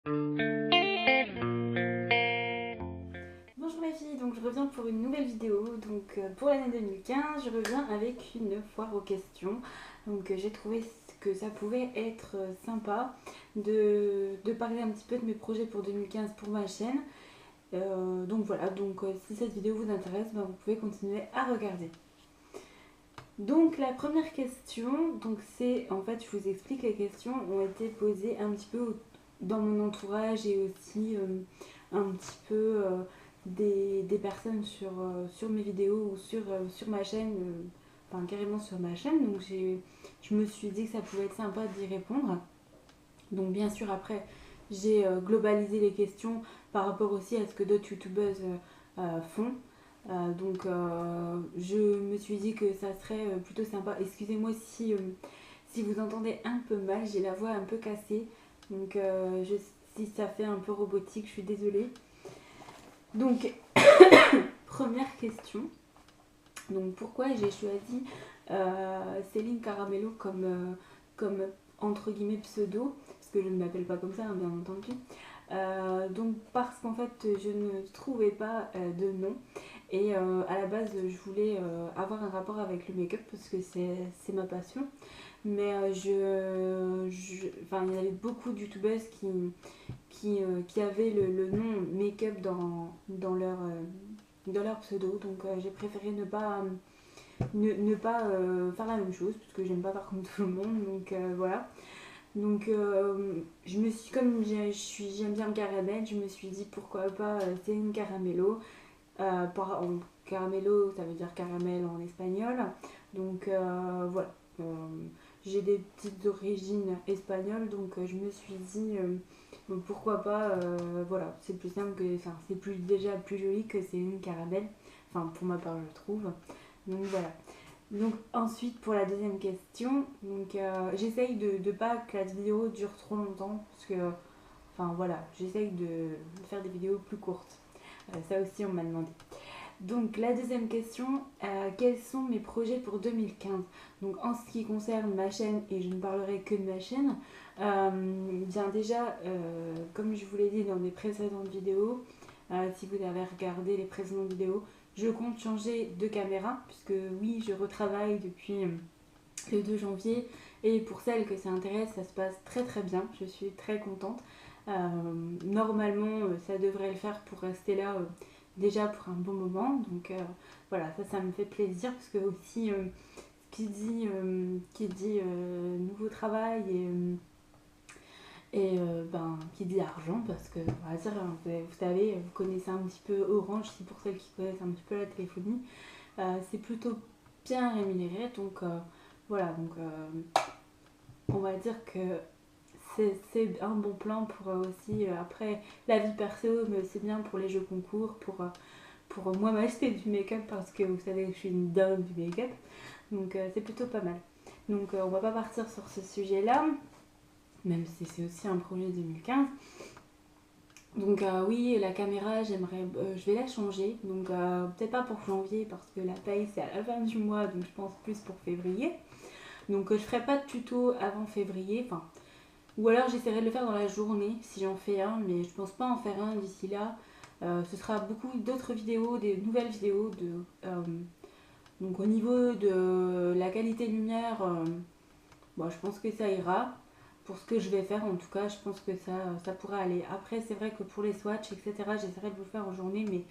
Bonjour les filles, donc je reviens pour une nouvelle vidéo. Donc pour l'année 2015, je reviens avec une foire aux questions. Donc j'ai trouvé que ça pouvait être sympa de parler un petit peu de mes projets pour 2015 pour ma chaîne. Donc voilà, si cette vidéo vous intéresse, ben, vous pouvez continuer à regarder. Donc la première question, donc c'est en fait je vous explique, les questions ont été posées un petit peu dans mon entourage et aussi un petit peu des personnes sur mes vidéos ou sur ma chaîne, enfin carrément sur ma chaîne. Donc je me suis dit que ça pouvait être sympa d'y répondre. Donc bien sûr après j'ai globalisé les questions par rapport aussi à ce que d'autres youtubeuses font. Je me suis dit que ça serait plutôt sympa. Excusez-moi si vous entendez un peu mal, j'ai la voix un peu cassée. Si ça fait un peu robotique, je suis désolée. Donc, première question. Donc, pourquoi j'ai choisi Céline Caramello comme entre guillemets pseudo, parce que je ne m'appelle pas comme ça, hein, bien entendu. Donc parce qu'en fait je ne trouvais pas de nom et à la base je voulais avoir un rapport avec le make-up parce que c'est ma passion, mais enfin, il y avait beaucoup de youtubeuses qui avaient le nom make-up dans leur pseudo, donc j'ai préféré ne pas faire la même chose parce que j'aime pas faire comme tout le monde, donc voilà. Donc je me suis, comme j'aime bien le caramel, je me suis dit pourquoi pas Céline Caramello. Caramello, ça veut dire caramel en espagnol. Donc voilà. J'ai des petites origines espagnoles, donc je me suis dit bon, pourquoi pas. Voilà, c'est plus simple que, enfin c'est déjà plus joli que Céline Caramel. Enfin pour ma part je trouve. Donc voilà. Donc ensuite pour la deuxième question, j'essaye de pas que la vidéo dure trop longtemps parce que enfin voilà, j'essaye de faire des vidéos plus courtes. Ça aussi on m'a demandé. Donc la deuxième question, quels sont mes projets pour 2015? Donc en ce qui concerne ma chaîne, et je ne parlerai que de ma chaîne, bien déjà, comme je vous l'ai dit dans mes précédentes vidéos, si vous avez regardé les précédentes vidéos, je compte changer de caméra, puisque oui, je retravaille depuis le 2 janvier, et pour celles que ça intéresse, ça se passe très très bien, je suis très contente. Normalement, ça devrait le faire pour rester là déjà pour un bon moment, donc voilà, ça me fait plaisir, parce que aussi, qui dit nouveau travail et qui dit argent, parce que on va dire, vous savez, vous connaissez un petit peu Orange, si pour celles qui connaissent un petit peu la téléphonie, c'est plutôt bien rémunéré, donc voilà, on va dire que c'est un bon plan pour aussi après la vie perso, mais c'est bien pour les jeux concours, pour moi m'acheter du make-up, parce que vous savez que je suis une dingue du make-up, donc c'est plutôt pas mal. Donc on va pas partir sur ce sujet là, même si c'est aussi un projet 2015. Donc oui, la caméra, je vais la changer. Donc peut-être pas pour janvier parce que la paye c'est à la fin du mois, donc je pense plus pour février. Donc je ferai pas de tuto avant février, enfin, ou alors j'essaierai de le faire dans la journée si j'en fais un, mais je pense pas en faire un d'ici là. Ce sera beaucoup d'autres vidéos, des nouvelles vidéos donc au niveau de la qualité de lumière, bon, je pense que ça ira. Pour ce que je vais faire, en tout cas, je pense que ça pourra aller. Après, c'est vrai que pour les swatchs, etc., j'essaierai de vous le faire en journée, mais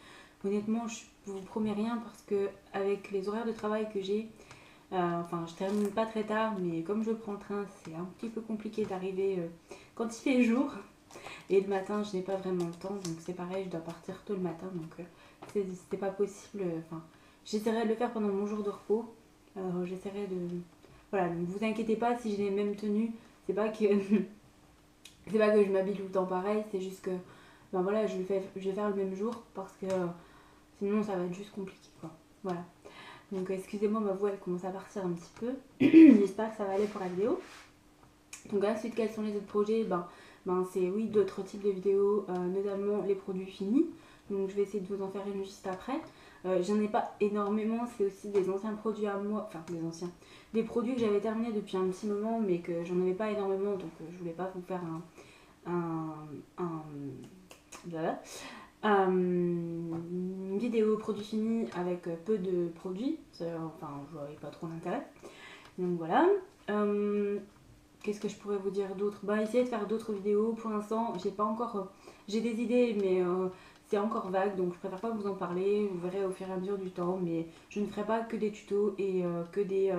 honnêtement, je vous promets rien parce que avec les horaires de travail que j'ai, enfin, je termine pas très tard, mais comme je prends le train, c'est un petit peu compliqué d'arriver quand il fait jour. Et le matin, je n'ai pas vraiment le temps, donc c'est pareil, je dois partir tôt le matin, donc c'est pas possible. Enfin, j'essaierai de le faire pendant mon jour de repos. J'essaierai de. Voilà, donc vous inquiétez pas si j'ai les mêmes tenues. C'est pas que c'est pas que je m'habille tout le temps pareil, c'est juste que ben voilà, je vais faire le même jour parce que sinon ça va être juste compliqué quoi. Voilà. Donc excusez-moi, ma voix elle commence à partir un petit peu. J'espère que ça va aller pour la vidéo. Donc ensuite, quels sont les autres projets? C'est oui, d'autres types de vidéos, notamment les produits finis. Donc je vais essayer de vous en faire une juste après. J'en ai pas énormément, c'est aussi des anciens produits à moi, enfin des anciens, des produits que j'avais terminés depuis un petit moment mais que j'en avais pas énormément, donc je voulais pas vous faire un voilà. Une vidéo produit fini avec peu de produits, enfin je voyais pas trop l'intérêt. Donc voilà. Qu'est-ce que je pourrais vous dire d'autre? Essayez de faire d'autres vidéos. Pour l'instant, j'ai pas encore. J'ai des idées, mais c'est encore vague, donc je préfère pas vous en parler. Vous verrez au fur et à mesure du temps, mais je ne ferai pas que des tutos et que des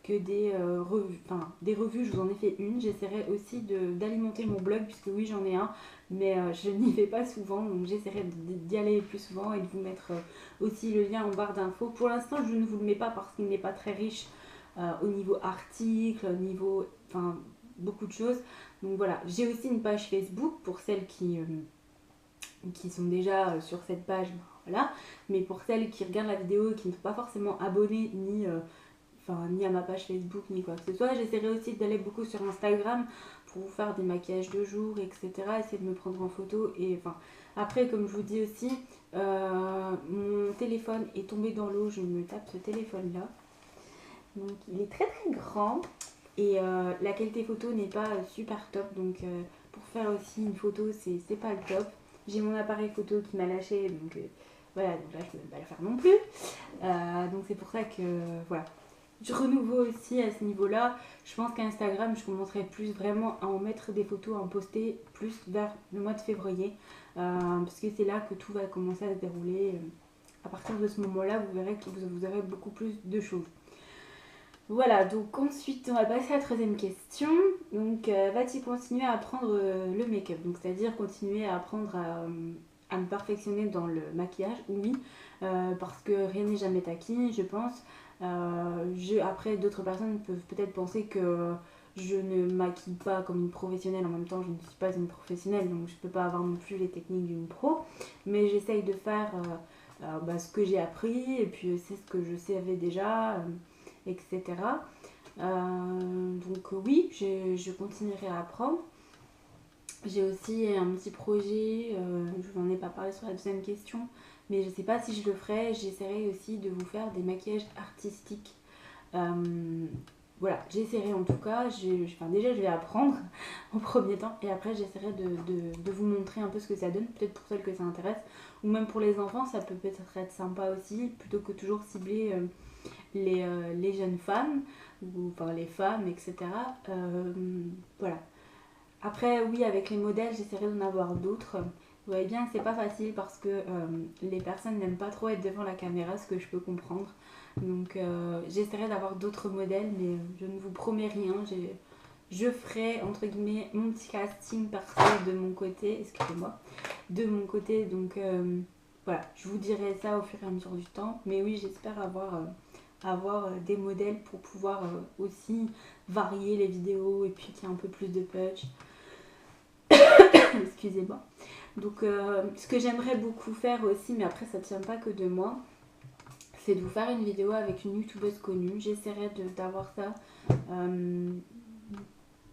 revues. Enfin, des revues, je vous en ai fait une. J'essaierai aussi d'alimenter mon blog, puisque oui, j'en ai un, mais je n'y vais pas souvent, donc j'essaierai d'y aller plus souvent et de vous mettre aussi le lien en barre d'infos. Pour l'instant, je ne vous le mets pas parce qu'il n'est pas très riche au niveau article, au niveau. Enfin, beaucoup de choses. Donc voilà, j'ai aussi une page Facebook pour celles qui sont déjà sur cette page, voilà. Mais pour celles qui regardent la vidéo et qui ne sont pas forcément abonnées ni à ma page Facebook ni quoi que ce soit, j'essaierai aussi d'aller beaucoup sur Instagram pour vous faire des maquillages de jour, etc. Essayer de me prendre en photo. Et enfin, après, comme je vous dis aussi, mon téléphone est tombé dans l'eau, je me tape ce téléphone là. Donc il est très très grand. Et la qualité photo n'est pas super top, donc pour faire aussi une photo, c'est pas le top. J'ai mon appareil photo qui m'a lâché, donc voilà, donc là je peux pas le faire non plus. Donc c'est pour ça que voilà. Je renouveau aussi à ce niveau-là. Je pense qu'Instagram, je commencerai plus vraiment à en mettre des photos, à en poster plus vers le mois de février, parce que c'est là que tout va commencer à se dérouler. À partir de ce moment-là, vous verrez que vous aurez beaucoup plus de choses. Voilà, donc ensuite on va passer à la troisième question. Donc vas-tu continuer à apprendre le make-up? Donc c'est-à-dire continuer à apprendre à me perfectionner dans le maquillage? Oui, parce que rien n'est jamais acquis, je pense. Après, d'autres personnes peuvent peut-être penser que je ne maquille pas comme une professionnelle. En même temps, je ne suis pas une professionnelle, donc je ne peux pas avoir non plus les techniques d'une pro. Mais j'essaye de faire ce que j'ai appris, et puis c'est ce que je savais déjà. Etc. Donc oui, je continuerai à apprendre. J'ai aussi un petit projet, je vous en ai pas parlé sur la deuxième question, mais je sais pas si je le ferai. J'essaierai aussi de vous faire des maquillages artistiques. Voilà, j'essaierai en tout cas. Déjà, je vais apprendre en premier temps, et après, j'essaierai de vous montrer un peu ce que ça donne, peut-être pour celles que ça intéresse, ou même pour les enfants, ça peut peut-être être sympa aussi, plutôt que toujours cibler les jeunes femmes, ou enfin les femmes, etc. Voilà. Après, oui, avec les modèles, j'essaierai d'en avoir d'autres. Vous voyez bien que c'est pas facile parce que les personnes n'aiment pas trop être devant la caméra, ce que je peux comprendre. Donc j'essaierai d'avoir d'autres modèles, mais je ne vous promets rien. Je ferai entre guillemets mon petit casting perso de mon côté, excusez-moi, de mon côté. Donc voilà, je vous dirai ça au fur et à mesure du temps. Mais oui, j'espère avoir des modèles pour pouvoir aussi varier les vidéos et puis qu'il y ait un peu plus de punch. Excusez-moi. Donc ce que j'aimerais beaucoup faire aussi, mais après ça ne tient pas que de moi, c'est de vous faire une vidéo avec une youtubeuse connue. J'essaierai d'avoir ça.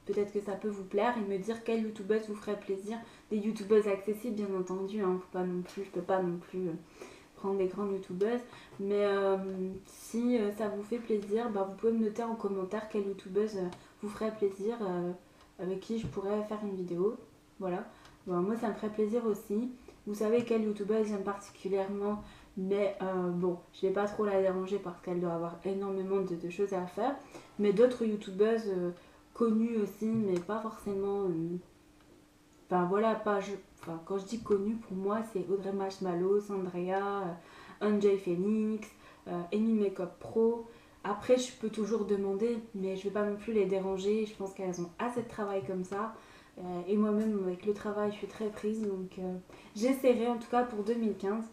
Peut-être que ça peut vous plaire et me dire quelle youtubeuse vous ferait plaisir. Des youtubeuses accessibles bien entendu, hein. Faut pas non plus, je peux pas non plus prendre des grandes youtubeuses. Mais si ça vous fait plaisir, vous pouvez me noter en commentaire quelle youtubeuse vous ferait plaisir, avec qui je pourrais faire une vidéo. Voilà. Moi ça me ferait plaisir aussi. Vous savez quelle youtubeuse j'aime particulièrement, mais je vais pas trop la déranger parce qu'elle doit avoir énormément de choses à faire. Mais d'autres youtubeuses connues aussi, mais pas forcément. Quand je dis connues, pour moi c'est Audrey Marshmallow, Sandrea, Angel Phoenix, Amy Makeup Pro. Après, je peux toujours demander, mais je vais pas non plus les déranger. Je pense qu'elles ont assez de travail comme ça. Et moi-même, avec le travail, je suis très prise. Donc, j'essaierai, en tout cas pour 2015,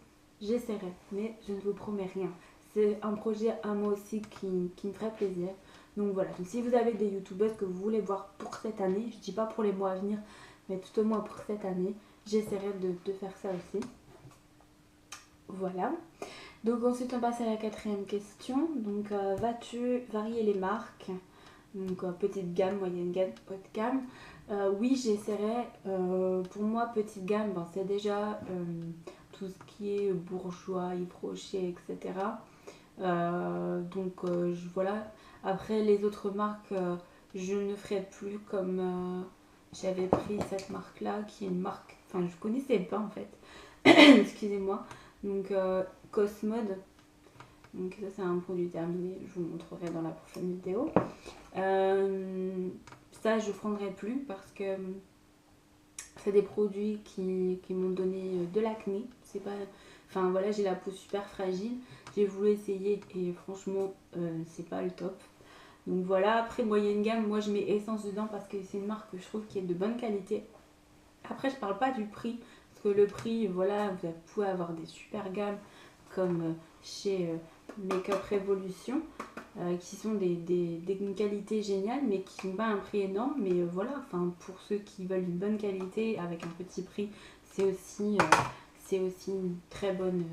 j'essaierai. Mais je ne vous promets rien. C'est un projet à moi aussi qui me ferait plaisir. Donc voilà. Donc, si vous avez des youtubeuses que vous voulez voir pour cette année, je dis pas pour les mois à venir, mais tout au moins pour cette année, j'essaierai de faire ça aussi. Voilà. Donc ensuite on passe à la quatrième question. Donc vas-tu varier les marques? Donc petite gamme, moyenne gamme, haute gamme. Oui, j'essaierai. Pour moi, petite gamme, c'est déjà tout ce qui est bourgeois, Yves Rocher, etc. Voilà. Après les autres marques, je ne ferai plus comme j'avais pris cette marque là, qui est une marque, enfin je connaissais pas en fait. Excusez-moi. Donc Cosmode. Donc ça c'est un produit terminé, je vous montrerai dans la prochaine vidéo. Ça je prendrai plus parce que c'est des produits qui m'ont donné de l'acné. C'est pas, enfin voilà, j'ai la peau super fragile. J'ai voulu essayer et franchement c'est pas le top. Donc voilà, après moyenne gamme, moi je mets Essence dedans parce que c'est une marque que je trouve qui est de bonne qualité. Après je parle pas du prix parce que le prix, voilà, vous pouvez avoir des super gammes comme chez Make-up Revolution qui sont d'une qualité géniale mais qui n'ont pas un prix énorme. Mais voilà, enfin pour ceux qui veulent une bonne qualité avec un petit prix, c'est aussi une très bonne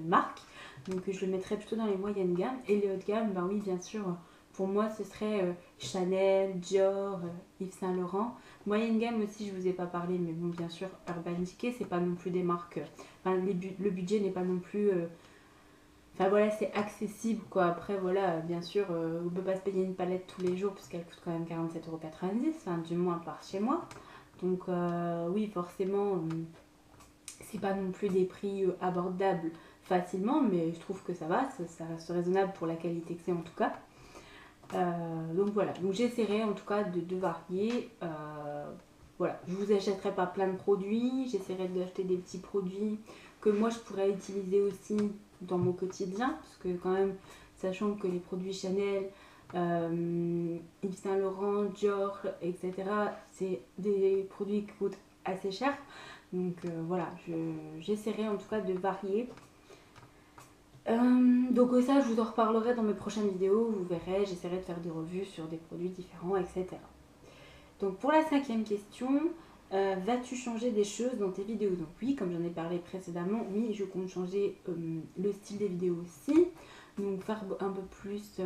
marque. Donc je le mettrais plutôt dans les moyennes gammes. Et les hautes gammes, ben oui bien sûr, pour moi ce serait Chanel, Dior, Yves Saint Laurent. Moyenne gamme aussi, je vous ai pas parlé, mais bon bien sûr Urban Decay, c'est pas non plus des marques, enfin le budget n'est pas non plus enfin voilà, c'est accessible quoi. Après voilà, bien sûr, on peut pas se payer une palette tous les jours parce qu'elle coûte quand même 47,90 €, enfin du moins par chez moi. Donc oui, forcément, c'est pas non plus des prix abordables facilement, mais je trouve que ça va, ça reste raisonnable pour la qualité que c'est en tout cas. Donc voilà, donc j'essaierai en tout cas de varier. Voilà, je vous achèterai pas plein de produits, j'essaierai d'acheter des petits produits que moi je pourrais utiliser aussi dans mon quotidien, parce que quand même, sachant que les produits Chanel, Yves Saint Laurent, Dior, etc., c'est des produits qui coûtent assez cher. Donc voilà, j'essaierai en tout cas de varier. Donc ça, je vous en reparlerai dans mes prochaines vidéos, vous verrez, j'essaierai de faire des revues sur des produits différents, etc. Donc pour la 5e question, vas-tu changer des choses dans tes vidéos? Donc oui, comme j'en ai parlé précédemment, oui, je compte changer le style des vidéos aussi. Donc faire un peu plus...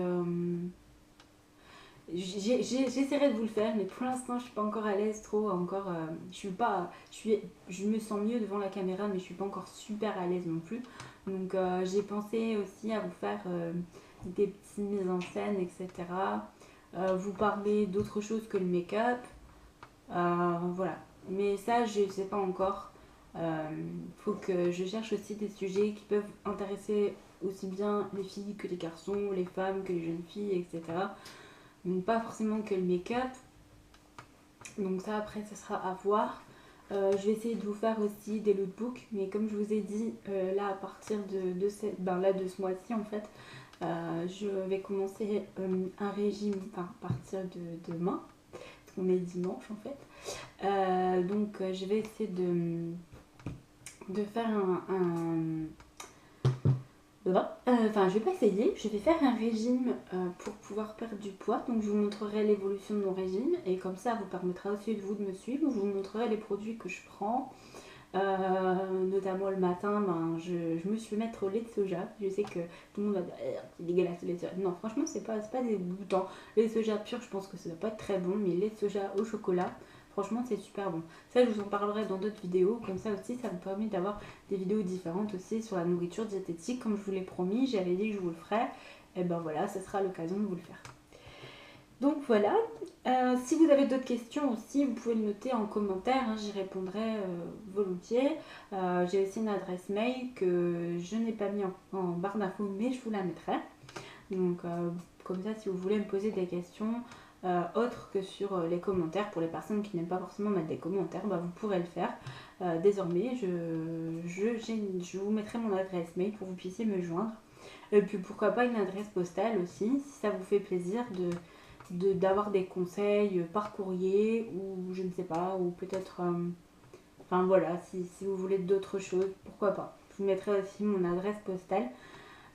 J'essaierai de vous le faire, mais pour l'instant je suis pas encore à l'aise trop, encore je me sens mieux devant la caméra, mais je suis pas encore super à l'aise non plus. Donc j'ai pensé aussi à vous faire des petites mises en scène, etc. Vous parler d'autre chose que le make-up. Voilà, mais ça je sais pas encore. Faut que je cherche aussi des sujets qui peuvent intéresser aussi bien les filles que les garçons, les femmes que les jeunes filles, etc. Donc pas forcément que le make-up. Donc ça après ça sera à voir. Je vais essayer de vous faire aussi des lookbooks, mais comme je vous ai dit, là à partir de ce mois-ci en fait, je vais commencer un régime, enfin à partir de demain, parce qu'on est dimanche en fait. Donc je vais essayer de faire enfin, je vais pas essayer, je vais faire un régime pour pouvoir perdre du poids. Donc, je vous montrerai l'évolution de mon régime et comme ça, vous permettra aussi de vous de me suivre. Je vous montrerai les produits que je prends. Notamment le matin, je me suis mettre au lait de soja. Je sais que tout le monde va dire c'est dégueulasse le lait de soja. Non, franchement, c'est pas dégoûtant. Le lait de soja pur, je pense que ça doit pas être très bon, mais le lait de soja au chocolat, franchement, c'est super bon. Ça, je vous en parlerai dans d'autres vidéos. Comme ça aussi, ça me permet d'avoir des vidéos différentes aussi sur la nourriture diététique. Comme je vous l'ai promis, j'avais dit que je vous le ferais. Et ben voilà, ce sera l'occasion de vous le faire. Donc voilà, si vous avez d'autres questions aussi, vous pouvez le noter en commentaire, hein, j'y répondrai volontiers. J'ai aussi une adresse mail que je n'ai pas mis en barre d'infos, mais je vous la mettrai. Donc comme ça, si vous voulez me poser des questions autres que sur les commentaires, pour les personnes qui n'aiment pas forcément mettre des commentaires, bah, vous pourrez le faire. Désormais, je vous mettrai mon adresse mail pour que vous puissiez me joindre. Et puis pourquoi pas une adresse postale aussi, si ça vous fait plaisir d'avoir des conseils par courrier ou je ne sais pas, ou peut-être enfin voilà, si vous voulez d'autres choses, pourquoi pas. Je vous mettrai aussi mon adresse postale.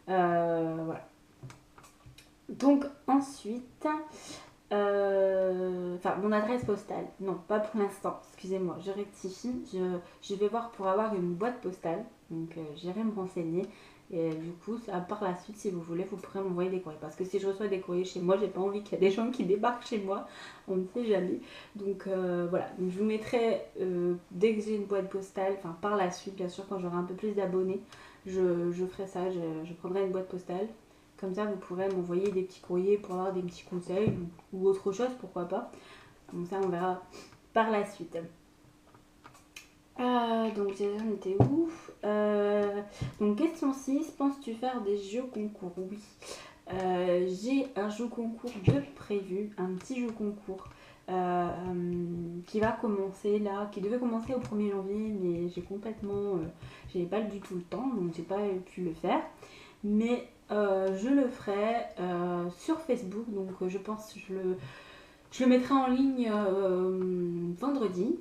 Voilà. Donc ensuite, enfin mon adresse postale, non pas pour l'instant, excusez-moi, je rectifie, je vais voir pour avoir une boîte postale, donc j'irai me renseigner. Et du coup, par la suite, si vous voulez, vous pourrez m'envoyer des courriers. Parce que si je reçois des courriers chez moi, j'ai pas envie qu'il y ait des gens qui débarquent chez moi. On ne sait jamais. Donc voilà. Donc, je vous mettrai, dès que j'ai une boîte postale, enfin par la suite, bien sûr, quand j'aurai un peu plus d'abonnés, je ferai ça. Je prendrai une boîte postale. Comme ça, vous pourrez m'envoyer des petits courriers pour avoir des petits conseils ou autre chose, pourquoi pas. Donc ça, on verra par la suite. donc déjà on était où? Donc question 6, penses-tu faire des jeux concours? Oui. J'ai un jeu concours de prévu, un petit jeu concours qui va commencer là, qui devait commencer au 1er janvier, mais j'ai complètement, j'avais pas du tout le temps, donc j'ai pas pu le faire. Mais je le ferai sur Facebook, donc je pense que je le mettrai en ligne vendredi.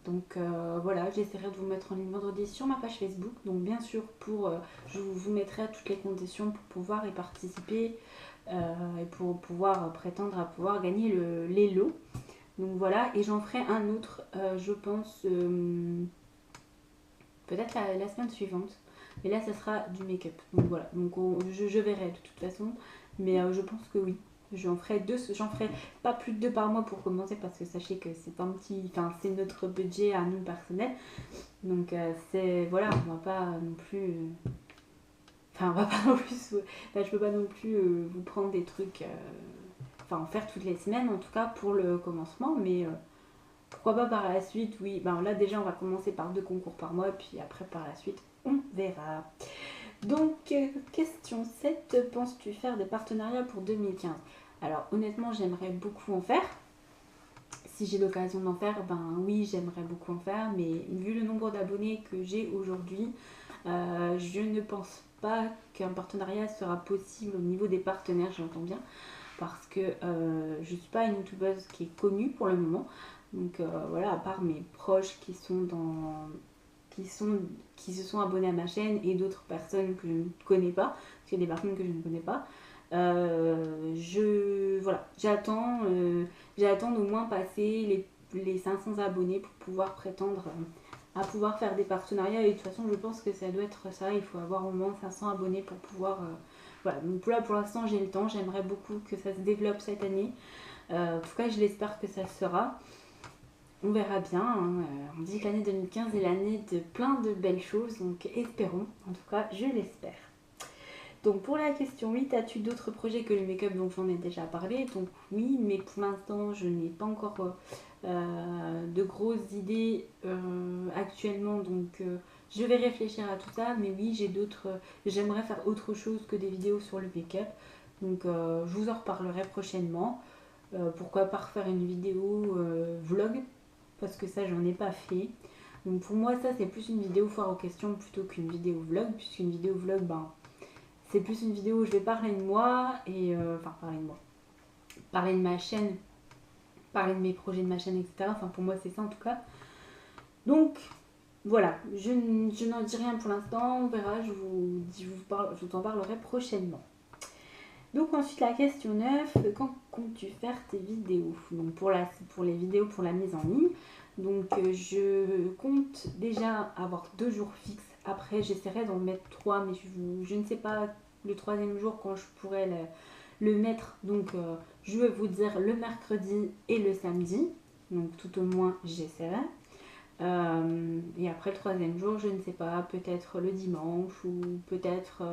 Donc voilà, j'essaierai de vous mettre en ligne vendredi sur ma page Facebook. Donc bien sûr, je vous mettrai toutes les conditions pour pouvoir y participer et pour pouvoir prétendre à pouvoir gagner les lots. Donc voilà, et j'en ferai un autre, je pense, peut-être la semaine suivante. Et là, ça sera du make-up. Donc voilà, donc je verrai de toute façon. Mais je pense que oui. J'en ferai pas plus de 2 par mois pour commencer parce que sachez que c'est notre budget à nous personnel. Donc voilà, on va pas non plus, on va pas non plus, je peux pas non plus vous prendre des trucs, en faire toutes les semaines en tout cas pour le commencement, mais pourquoi pas par la suite, oui. Là déjà on va commencer par 2 concours par mois, puis après par la suite on verra. Donc, question 7, penses-tu faire des partenariats pour 2015? Alors, honnêtement, j'aimerais beaucoup en faire. Si j'ai l'occasion d'en faire, oui, j'aimerais beaucoup en faire. Mais vu le nombre d'abonnés que j'ai aujourd'hui, je ne pense pas qu'un partenariat sera possible au niveau des partenaires, j'entends bien. Parce que je ne suis pas une youtubeuse qui est connue pour le moment. Donc, voilà, à part mes proches qui se sont abonnés à ma chaîne et d'autres personnes que je ne connais pas, parce qu'il y a des personnes que je ne connais pas. J'attends d'au moins passer les 500 abonnés pour pouvoir prétendre à pouvoir faire des partenariats. Et de toute façon, je pense que ça doit être ça. Il faut avoir au moins 500 abonnés pour pouvoir. Voilà, donc là pour l'instant j'ai le temps. J'aimerais beaucoup que ça se développe cette année. En tout cas, je l'espère que ça se sera. On verra bien, hein. On dit que l'année 2015 est l'année de plein de belles choses, donc espérons, en tout cas je l'espère. Donc pour la question 8, as-tu d'autres projets que le make-up? Donc j'en ai déjà parlé, donc oui, mais pour l'instant je n'ai pas encore de grosses idées actuellement, donc je vais réfléchir à tout ça, mais oui, j'aimerais faire autre chose que des vidéos sur le make-up, donc je vous en reparlerai prochainement. Pourquoi pas refaire une vidéo vlog, parce que ça j'en ai pas fait. Donc pour moi ça c'est plus une vidéo foire aux questions plutôt qu'une vidéo vlog, puisqu'une vidéo vlog c'est plus une vidéo où je vais parler de moi et parler de ma chaîne, parler de mes projets de ma chaîne, etc. Pour moi c'est ça en tout cas. Donc voilà, je n'en dis rien pour l'instant, on verra, je vous en parlerai prochainement. Donc ensuite la question 9, quand comptes-tu faire tes vidéos? Donc pour les vidéos pour la mise en ligne, donc je compte déjà avoir 2 jours fixes. Après j'essaierai d'en mettre 3, mais je ne sais pas le 3e jour quand je pourrai le mettre. Donc je vais vous dire le mercredi et le samedi. Donc tout au moins j'essaierai. Et après le 3e jour, je ne sais pas, peut-être le dimanche ou peut-être...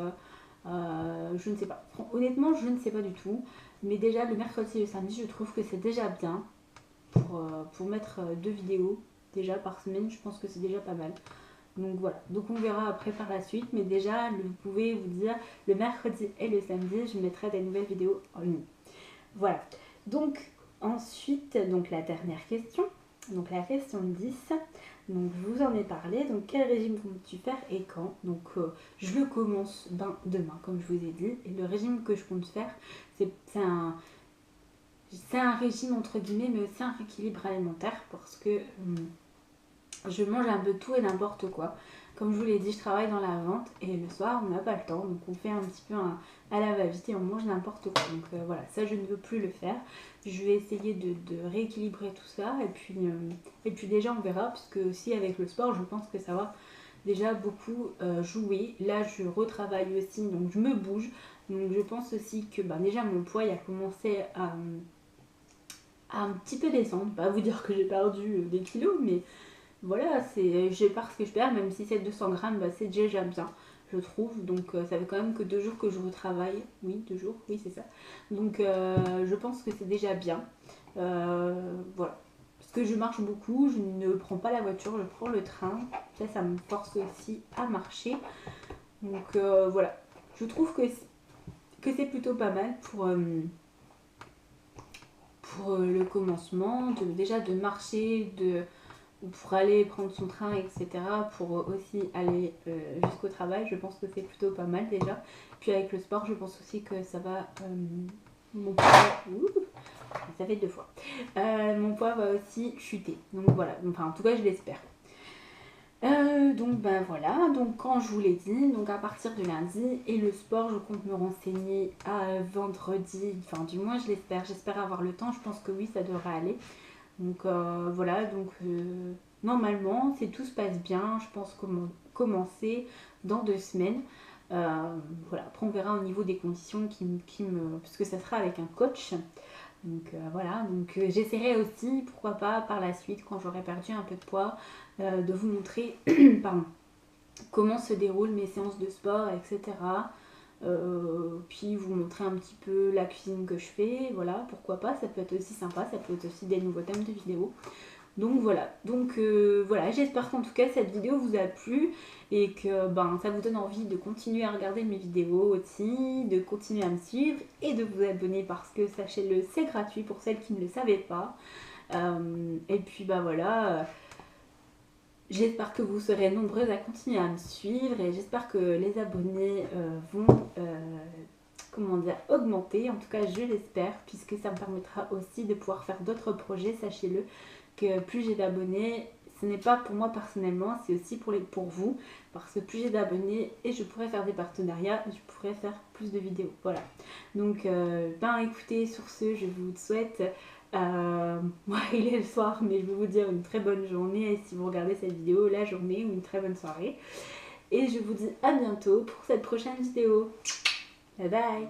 je ne sais pas. Honnêtement, je ne sais pas du tout. Mais déjà, le mercredi et le samedi, je trouve que c'est déjà bien pour mettre 2 vidéos déjà par semaine. Je pense que c'est déjà pas mal. Donc voilà. Donc on verra après par la suite. Mais déjà, vous pouvez vous dire, le mercredi et le samedi, je mettrai des nouvelles vidéos en ligne. Voilà. Donc ensuite, donc la dernière question. Donc la question 10. Donc je vous en ai parlé. Donc quel régime comptes-tu faire et quand? Donc je le commence demain comme je vous ai dit. Et le régime que je compte faire, c'est un régime entre guillemets, mais aussi un rééquilibre alimentaire parce que je mange un peu tout et n'importe quoi. Comme je vous l'ai dit, je travaille dans la vente et le soir on n'a pas le temps, donc on fait un petit peu à la va-vite et on mange n'importe quoi. Donc voilà, ça je ne veux plus le faire. Je vais essayer de rééquilibrer tout ça et puis déjà on verra, parce que aussi avec le sport je pense que ça va déjà beaucoup jouer. Là je retravaille aussi, donc je me bouge. Donc je pense aussi que déjà mon poids il a commencé à un petit peu descendre. Pas vous dire que j'ai perdu des kilos, mais voilà, je pars ce que je perds, même si c'est 200 grammes, c'est déjà bien, je trouve. Donc ça fait quand même que 2 jours que je retravaille. Oui, 2 jours, oui c'est ça. Donc je pense que c'est déjà bien. Voilà. Parce puisque je marche beaucoup, je ne prends pas la voiture, je prends le train. Ça me force aussi à marcher. Donc voilà, je trouve que c'est plutôt pas mal pour le commencement, déjà de marcher, pour aller prendre son train, etc. Pour aussi aller jusqu'au travail. Je pense que c'est plutôt pas mal déjà. Puis avec le sport, je pense aussi que ça va... mon poids... ça fait 2 fois. Mon poids va aussi chuter. Donc voilà, enfin en tout cas je l'espère. Donc ben voilà, donc quand je vous l'ai dit, donc à partir de lundi, et le sport je compte me renseigner à vendredi, enfin du moins je l'espère, j'espère avoir le temps, je pense que oui ça devrait aller. Donc voilà, donc normalement si tout se passe bien, je pense commencer dans 2 semaines. Voilà, après on verra au niveau des conditions parce que ça sera avec un coach. Donc voilà, donc j'essaierai aussi, pourquoi pas par la suite, quand j'aurai perdu un peu de poids, de vous montrer pardon, comment se déroulent mes séances de sport, etc. Puis vous montrer un petit peu la cuisine que je fais, voilà, pourquoi pas, ça peut être aussi sympa, ça peut être aussi des nouveaux thèmes de vidéos. Donc voilà, voilà, j'espère qu'en tout cas cette vidéo vous a plu et que ça vous donne envie de continuer à regarder mes vidéos aussi, de continuer à me suivre et de vous abonner parce que sachez-le, c'est gratuit pour celles qui ne le savaient pas. Et puis voilà, j'espère que vous serez nombreuses à continuer à me suivre et j'espère que les abonnés vont augmenter, en tout cas je l'espère, puisque ça me permettra aussi de pouvoir faire d'autres projets. Sachez-le que plus j'ai d'abonnés, ce n'est pas pour moi personnellement, c'est aussi pour vous, parce que plus j'ai d'abonnés et je pourrais faire des partenariats, je pourrais faire plus de vidéos, voilà. Donc écoutez, sur ce je vous souhaite il est le soir, mais je vais vous dire une très bonne journée si vous regardez cette vidéo, la journée, ou une très bonne soirée. Et je vous dis à bientôt pour cette prochaine vidéo. Bye bye.